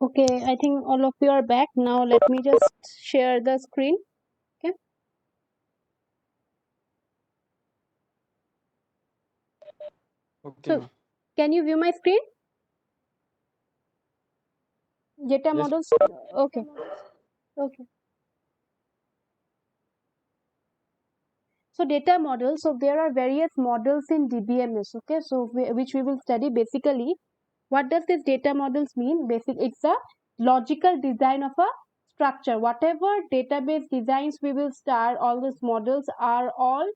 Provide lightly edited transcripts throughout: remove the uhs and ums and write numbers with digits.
Okay, I think all of you are back. Now let me just share the screen. Okay. Okay, So ma'am. can you view my screen? Data Yes. models. Okay. Okay. So data models. So there are various models in DBMS. Okay. So which we will study basically. What does this data models mean? It's a logical design of a structure. Whatever database designs we will start, all these models are all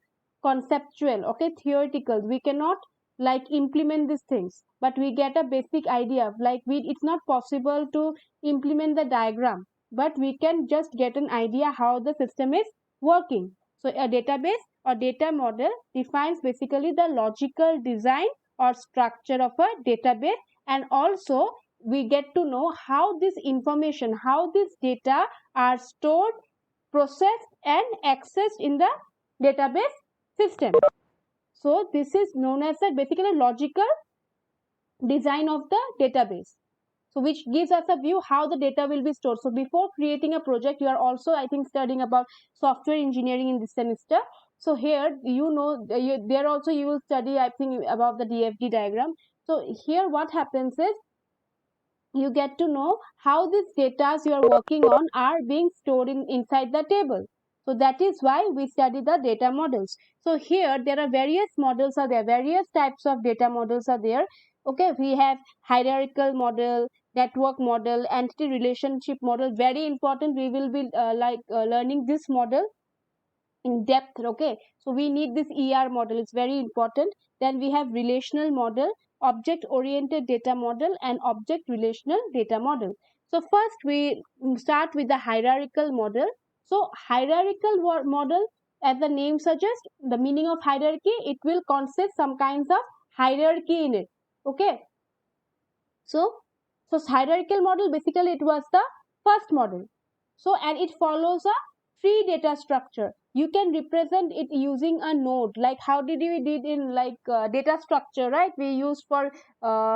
conceptual, okay, theoretical. We cannot like implement these things, but we get a basic idea of like it's not possible to implement the diagram, but we can just get an idea how the system is working. So a database or data model defines basically the logical design or structure of a database, and also we get to know how this information, how this data are stored, processed and accessed in the database system. So this is known as a basically logical design of the database, so which gives us a view how the data will be stored. So before creating a project, you are also I think studying about software engineering in this semester. So here there also you will study I think about the DFD diagram. So here what happens is you get to know how these data you are working on are being stored inside the table. So that is why we study the data models. So here there are various models are there, various types of data models are there. Okay, we have hierarchical model, network model, entity relationship model. Very important. We will be learning this model in depth. Okay, so we need this model, it's very important. Then we have relational model, object oriented data model and object relational data model. So first we start with the hierarchical model. So hierarchical model, as the name suggests, the meaning of hierarchy, it will consist some kinds of hierarchy in it. Okay, so hierarchical model basically it was the first model. So and it follows a tree data structure. You can represent it using a node. Like how did we did in data structure, right? We use for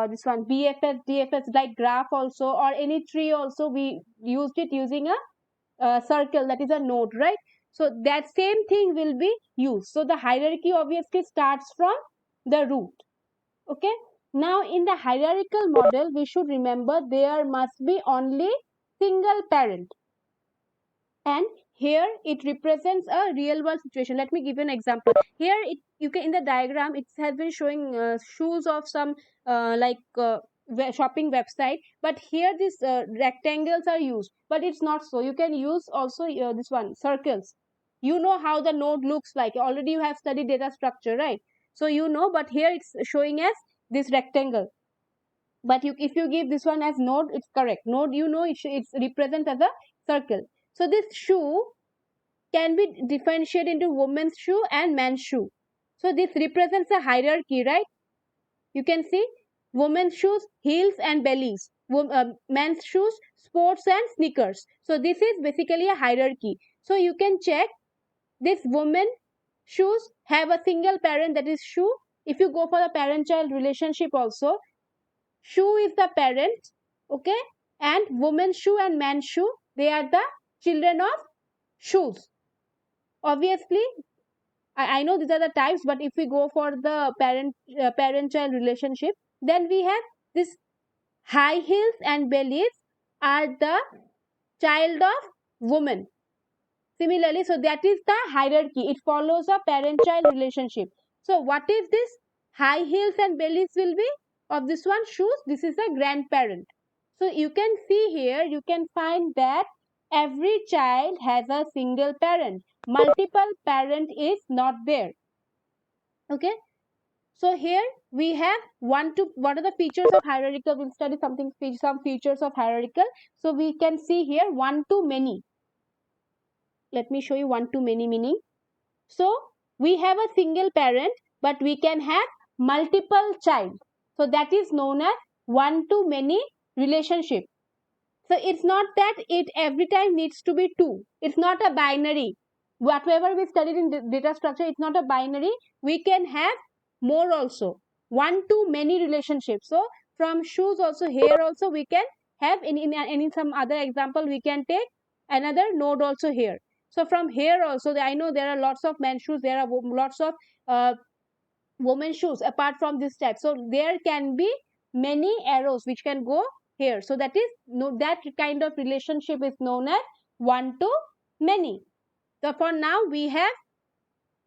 this one BFS, DFS, like graph also, or any tree also. We used it using a circle, that is a node, right? So that same thing will be used. So the hierarchy obviously starts from the root. Okay, now in the hierarchical model we should remember there must be only single parent, and here it represents a real world situation. Let me give you an example. Here you can, in the diagram it has been showing shoes of some shopping website, but here these rectangles are used, but it's not so. You can use also this one circles. You know how the node looks like, already you have studied data structure, right? So you know, but here it's showing as this rectangle. But if you give this one as node, it's correct. Node, you know, it's represent as a circle. So this shoe can be differentiated into woman's shoe and man's shoe. So this represents a hierarchy, right? You can see women's shoes, heels and bellies. Men's shoes, sports and sneakers. So this is basically a hierarchy. So you can check this woman shoes have a single parent, that is shoe. If you go for the parent-child relationship also, shoe is the parent, okay, and woman's shoe and man's shoe, they are the children of shoes. Obviously I know these are the types, but if we go for the parent child relationship, then we have this high heels and bellies are the child of woman. Similarly, so that is the hierarchy. It follows a parent child relationship. So what is this? High heels and bellies will be of this one shoes. This is a grandparent. So you can see here, you can find that every child has a single parent. Multiple parent is not there. Okay. So here we have what are the features of hierarchical? We'll study some features of hierarchical. So we can see here one to many. Let me show you one to many meaning. So we have a single parent, but we can have multiple child. So that is known as one to many relationship. So it's not that it every time needs to be two. It's not a binary. Whatever we studied in data structure, it's not a binary. We can have more also. One to many relationships. So from shoes also, here also we can have in some other example, we can take another node also here. So from here also, I know there are lots of men shoes, there are lots of women shoes apart from this type. So there can be many arrows which can go here. So that is that kind of relationship is known as one to many. So for now we have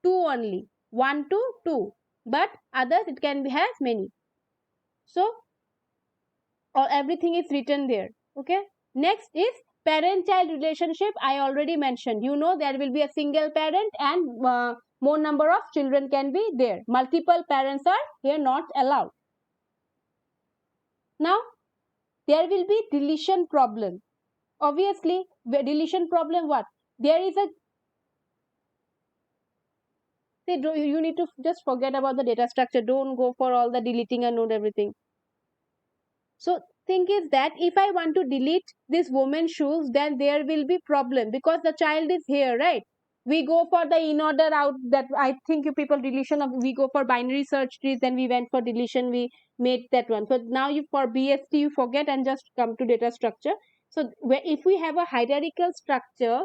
two only, 1 to 2, but others it can be has many. So or everything is written there. Okay, next is parent child relationship. I already mentioned, you know, there will be a single parent and more number of children can be there. Multiple parents are here not allowed. Now there will be deletion problem. Obviously deletion problem, what there is a, see, you need to just forget about the data structure, don't go for all the deleting and node everything. So thing is that if I want to delete this woman's shoes, then there will be problem because the child is here, right? We go for the in order out, that I think you people deletion of, we go for binary search trees, then we went for deletion, we made that one. So now you for BST you forget and just come to data structure. So if we have a hierarchical structure,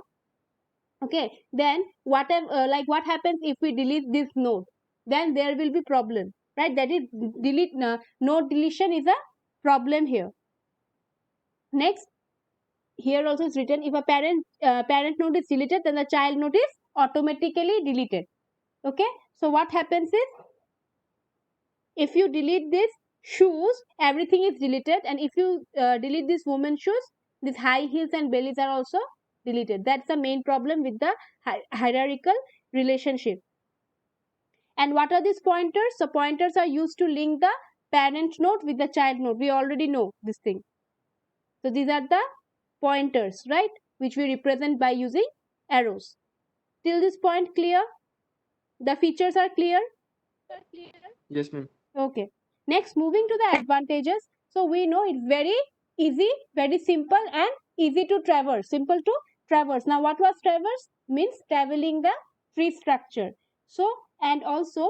okay, then whatever like what happens if we delete this node, then there will be problem, right? That is delete node deletion is a problem here. Next, here also is written, if a parent node is deleted, then the child node is automatically deleted. Okay, so what happens is, if you delete this shoes, everything is deleted, and if you delete this woman's shoes, these high heels and bellies are also deleted. That's the main problem with the hierarchical relationship. And what are these pointers? So pointers are used to link the parent node with the child node. We already know this thing. So these are the pointers, right, which we represent by using arrows. Till this point clear? The features are clear? Yes, ma'am. Okay. Next, moving to the advantages. So we know it's very easy, very simple and easy to traverse. Simple to traverse. Now what was traverse? Means traveling the tree structure. So, and also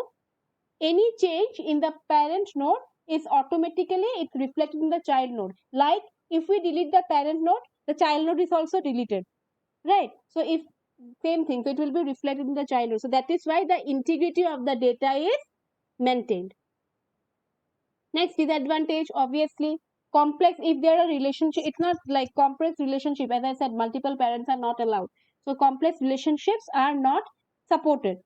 any change in the parent node is automatically it's reflected in the child node. Like if we delete the parent node, the child node is also deleted, right? So if same thing, so it will be reflected in the child node. So that is why the integrity of the data is maintained. Next disadvantage, obviously complex, if there are relationship, it's not like complex relationship, as I said, multiple parents are not allowed, so complex relationships are not supported.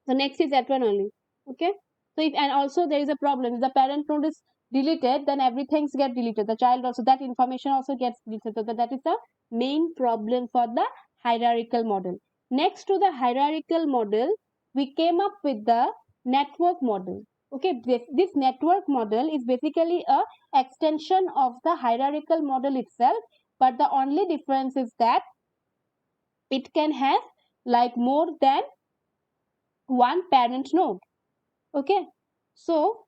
So next is that one only. Okay, so if, and also there is a problem, if the parent node is deleted, then everything get deleted, the child also, that information also gets deleted. So that is the main problem for the hierarchical model. Next to the hierarchical model, we came up with the network model. Okay, this network model is basically a extension of the hierarchical model itself, but the only difference is that it can have like more than one parent node. Okay, so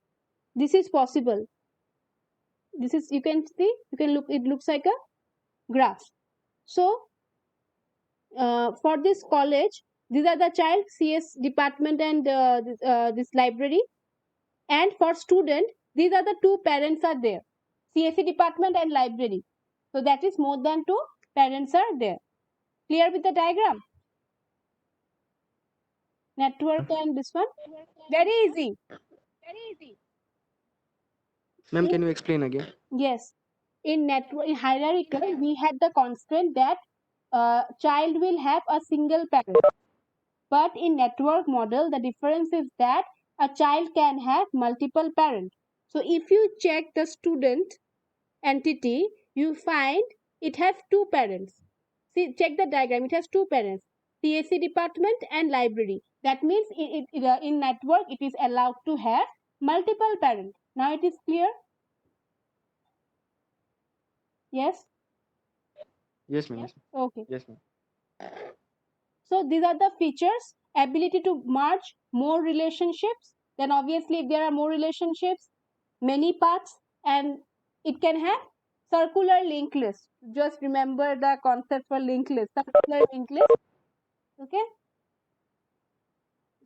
this is possible. This is, you can see, you can look, it looks like a graph. So for this college, these are the child, CS department and this library, and for student these are the two parents are there, CSE department and library. So that is more than two parents are there. Clear with the diagram? Network and this one, very easy. Ma'am, can you explain again? Yes, in network, in hierarchical, we had the constant that child will have a single parent. But in network model, the difference is that a child can have multiple parents. So if you check the student entity, you find it has two parents. See, check the diagram. It has two parents, CSE department and library. That means in network, it is allowed to have multiple parents. Now it is clear? Yes? Yes, ma'am. Yes, ma'am. Okay. Yes, ma'am. So these are the features, ability to merge more relationships. Then obviously if there are more relationships, many paths, and it can have circular linked list. Just remember the concept for linked list, circular linked list. Okay.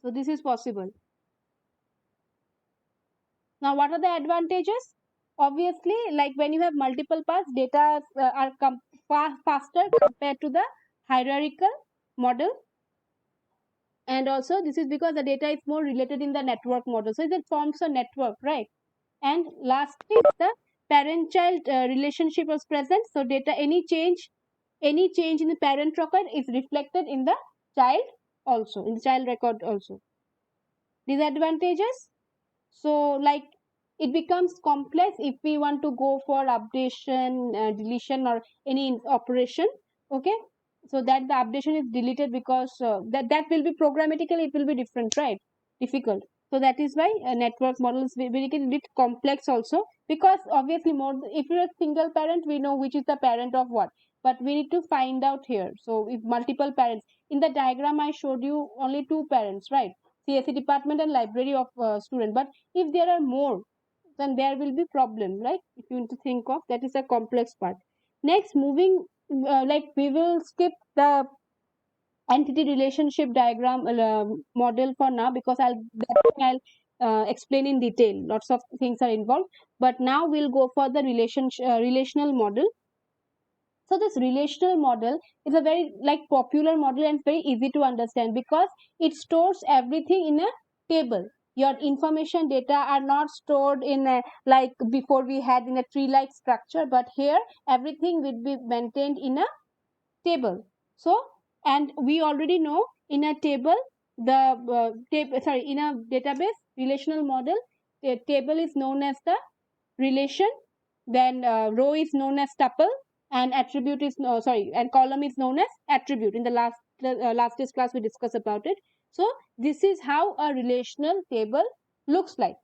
So this is possible. Now what are the advantages? obviously, like when you have multiple paths, data are faster compared to the hierarchical model. And also this is because the data is more related in the network model, so it forms a network, right? And lastly, the parent child relationship was present, so data, any change in the parent record is reflected in the child also, in the child record also. Disadvantages, so like it becomes complex if we want to go for updation, deletion, or any operation. Okay, so that the updation is deleted because that will be programmatically, it will be different, right? Difficult. So that is why network models will be a bit complex also, because obviously more, if you're a single parent, we know which is the parent of what, but we need to find out here. So if multiple parents, in the diagram I showed you only two parents, right? CSE department and library of student. But if there are more, then there will be problem, right? If you need to think of, that is a complex part. Next, moving, like we will skip the entity relationship diagram model for now, because I'll explain in detail. Lots of things are involved, but now we'll go for the relational model. So this relational model is a very like popular model and very easy to understand, because it stores everything in a table. Your information data are not stored in a, like before we had in a tree like structure, but here everything will be maintained in a table. So, and we already know in a table, the in a database relational model, the table is known as the relation, then row is known as tuple, and attribute is and column is known as attribute. In the last class we discussed about it. So this is how a relational table looks like.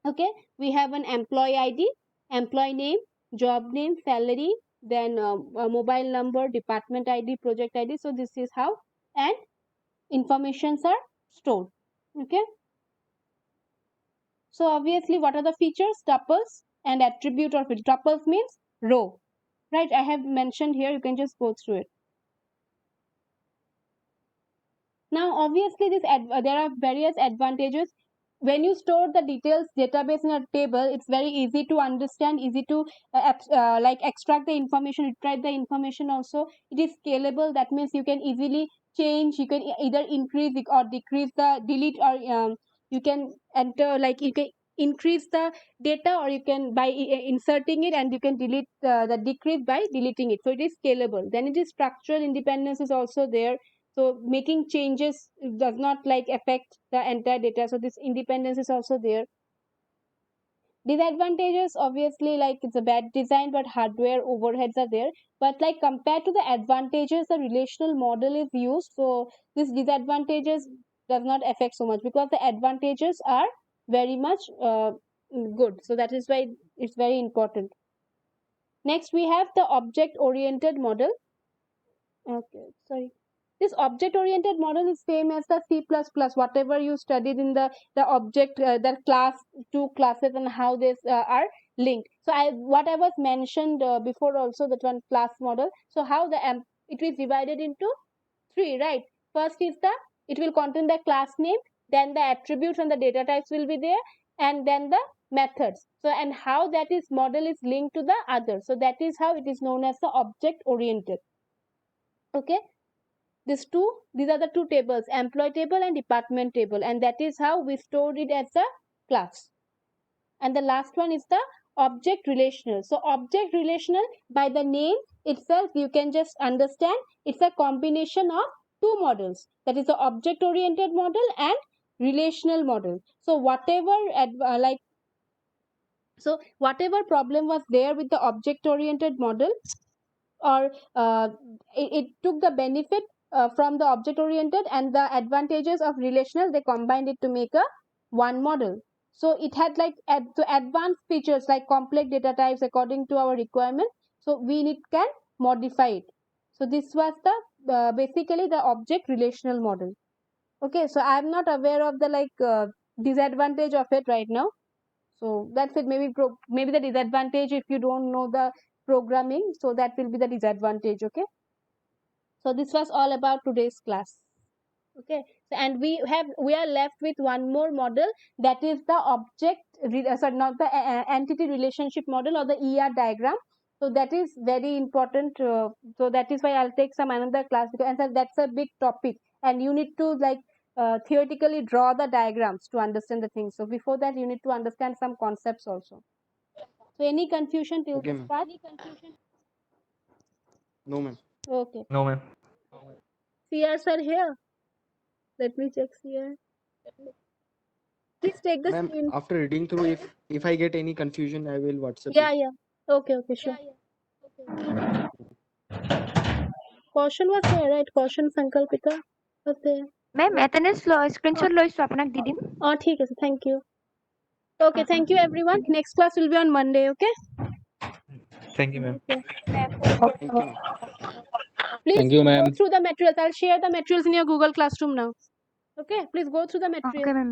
Okay, we have an employee ID, employee name, job name, salary, then mobile number, department ID, project ID. So this is how and informations are stored. Okay, so obviously, what are the features? Tuples and attribute of it. Tuples means row, right? I have mentioned here, you can just go through it. Now, obviously, there are various advantages. When you store the details database in a table, it's very easy to understand, easy to like extract the information, retrieve the information also. It is scalable. That means you can easily change. You can either increase or decrease the delete, or you can enter, like you can increase the data, or you can by inserting it, and you can delete the decrease by deleting it. So it is scalable. Then it is structural independence is also there, so making changes does not like affect the entire data, so this independence is also there. Disadvantages, obviously, like it's a bad design, but hardware overheads are there. But like compared to the advantages, the relational model is used, so this disadvantages does not affect so much, because the advantages are very much good, so that is why it's very important. Next we have the object oriented model. Okay, sorry. This object oriented model is same as the C++, whatever you studied in the object, the class, two classes, and how these are linked. So what I was mentioned before also, that one class model. So how it is divided into three, right? First is it will contain the class name, then the attributes and the data types will be there, and then the methods. So and how that is model is linked to the other. So that is how it is known as the object oriented. Okay, these are the two tables, employee table and department table, and that is how we stored it as a class. And the last one is the object relational. So object relational, by the name itself you can just understand it's a combination of two models, that is the object oriented model and relational model. So whatever problem was there with the object oriented model, or it took the benefit from the object oriented and the advantages of relational, they combined it to make a one model. So it had like advanced features like complex data types according to our requirement, so can modify it. So this was the basically the object relational model. Okay, so I am not aware of the disadvantage of it right now. So that's it. Maybe the disadvantage, if you don't know the programming, so that will be the disadvantage. Okay, so this was all about today's class. Okay, so and we are left with one more model, that is the object not the entity relationship model or the ER diagram. So that is very important. So that is why I'll take some another class, because and that's a big topic, and you need to like theoretically draw the diagrams to understand the things. So before that, you need to understand some concepts also. So any confusion till Okay, this ma'am. part? No, ma'am. Okay. No, ma'am. CRs are here. Let me check CR. Please take the Ma'am, screen. after reading through, if I get any confusion, I will WhatsApp Yeah, you. yeah. Okay, sure. Caution was there, right? Caution Sankalpita was there. Ma'am, attendance screenshot লৈছো আপোনাক দি দিম Oh, ঠিক আছে. Thank you. Okay, thank you everyone. Next class will be on Monday, okay? Thank you, ma'am. Okay. Thank you, ma'am. Please Thank you, go ma'am. through the materials. I'll share the materials in your Google Classroom now. Okay, please go through the materials. okay ma'am